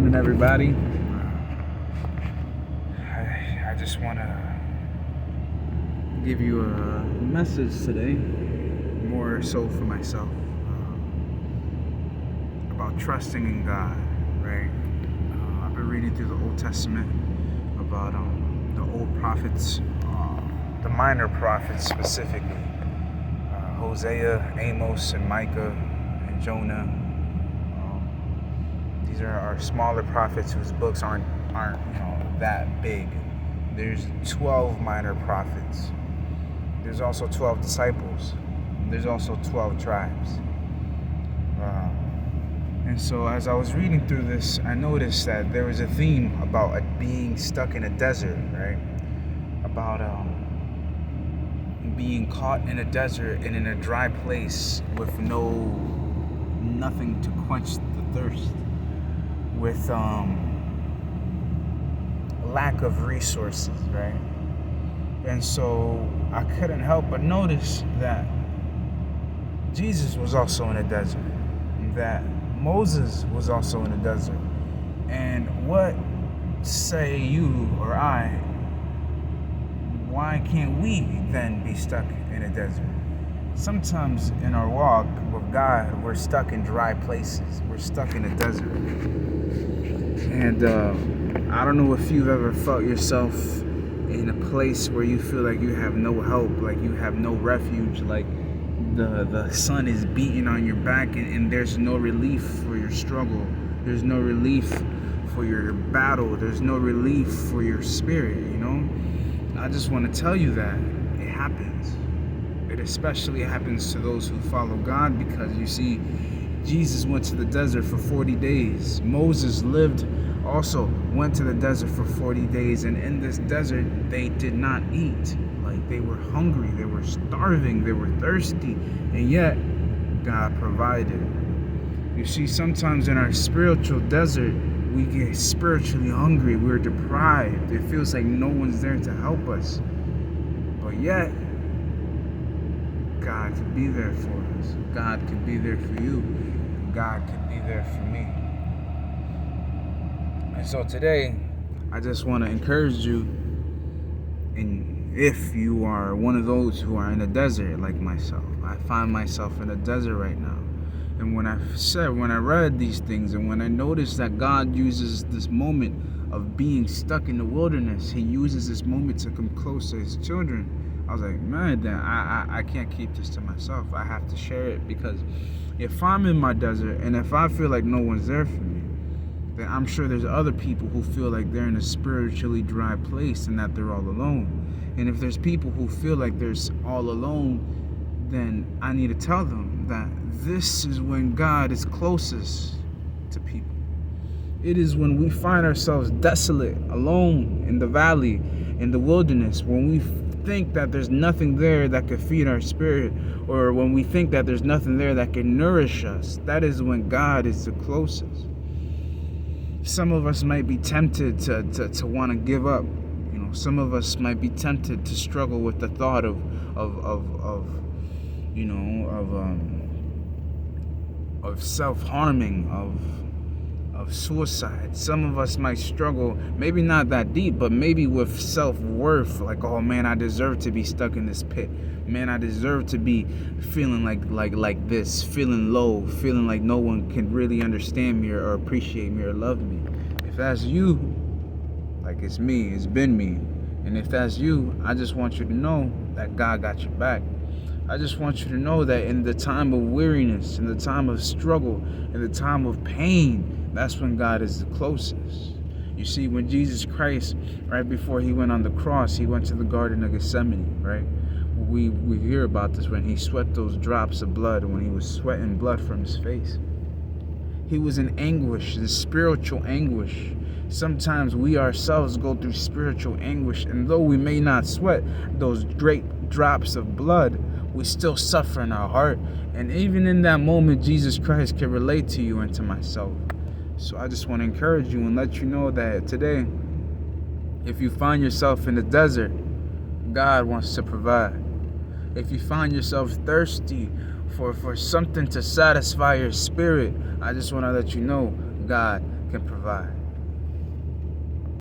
evening, everybody. I just want to give you a message today, more so for myself, about trusting in God, right? I've been reading through the Old Testament about the old prophets, the minor prophets specifically, Hosea, Amos, and Micah, and Jonah. These are our smaller prophets whose books aren't that big. There's 12 minor prophets. There's also 12 disciples. There's also 12 tribes. And so as I was reading through this, I noticed that there was a theme about being stuck in a desert, right? About being caught in a desert and in a dry place with nothing to quench the thirst, with lack of resources, right? And so I couldn't help but notice that Jesus was also in a desert, that Moses was also in a desert. And what say you or I, why can't we then be stuck in a desert? Sometimes in our walk with God, we're stuck in dry places. We're stuck in a desert. And I don't know if you've ever felt yourself in a place where you feel like you have no help, like you have no refuge, like the sun is beating on your back and there's no relief for your struggle. There's no relief for your battle. There's no relief for your spirit, I just want to tell you that it happens. It especially happens to those who follow God, because you see, Jesus went to the desert for 40 days. Moses went to the desert for 40 days. And in this desert, they did not eat. Like, they were hungry, they were starving, they were thirsty. And yet, God provided. You see, sometimes in our spiritual desert, we get spiritually hungry. We're deprived. It feels like no one's there to help us. But yet, God can be there for us. God can be there for you. God can be there for me. And so today, I just want to encourage you, and if you are one of those who are in a desert like myself, I find myself in a desert right now. And when I read these things, and when I noticed that God uses this moment of being stuck in the wilderness, He uses this moment to come close to His children, I was like, man, I can't keep this to myself. I have to share it, because if I'm in my desert and if I feel like no one's there for me, then I'm sure there's other people who feel like they're in a spiritually dry place and that they're all alone. And if there's people who feel like they're all alone, then I need to tell them that this is when God is closest to people. It is when we find ourselves desolate, alone in the valley, in the wilderness, when we think that there's nothing there that could feed our spirit, or when we think that there's nothing there that can nourish us. That is when God is the closest. Some of us might be tempted to want to give up. Some of us might be tempted to struggle with the thought of self-harming, of suicide. Some of us might struggle, maybe not that deep, but maybe with self-worth, like, oh man, I deserve to be stuck in this pit. Man, I deserve to be feeling like this, feeling low, feeling like no one can really understand me or appreciate me or love me. If that's you, like it's me, it's been me. And if that's you, I just want you to know that God got your back. I just want you to know that in the time of weariness, in the time of struggle, in the time of pain, that's when God is the closest. You see, when Jesus Christ, right before He went on the cross, He went to the Garden of Gethsemane, right? We hear about this, when He sweat those drops of blood, when He was sweating blood from His face. He was in anguish, the spiritual anguish. Sometimes we ourselves go through spiritual anguish, and though we may not sweat those great drops of blood, we still suffer in our heart. And even in that moment, Jesus Christ can relate to you and to myself. So I just want to encourage you and let you know that today, if you find yourself in the desert, God wants to provide. If you find yourself thirsty for something to satisfy your spirit, I just want to let you know God can provide.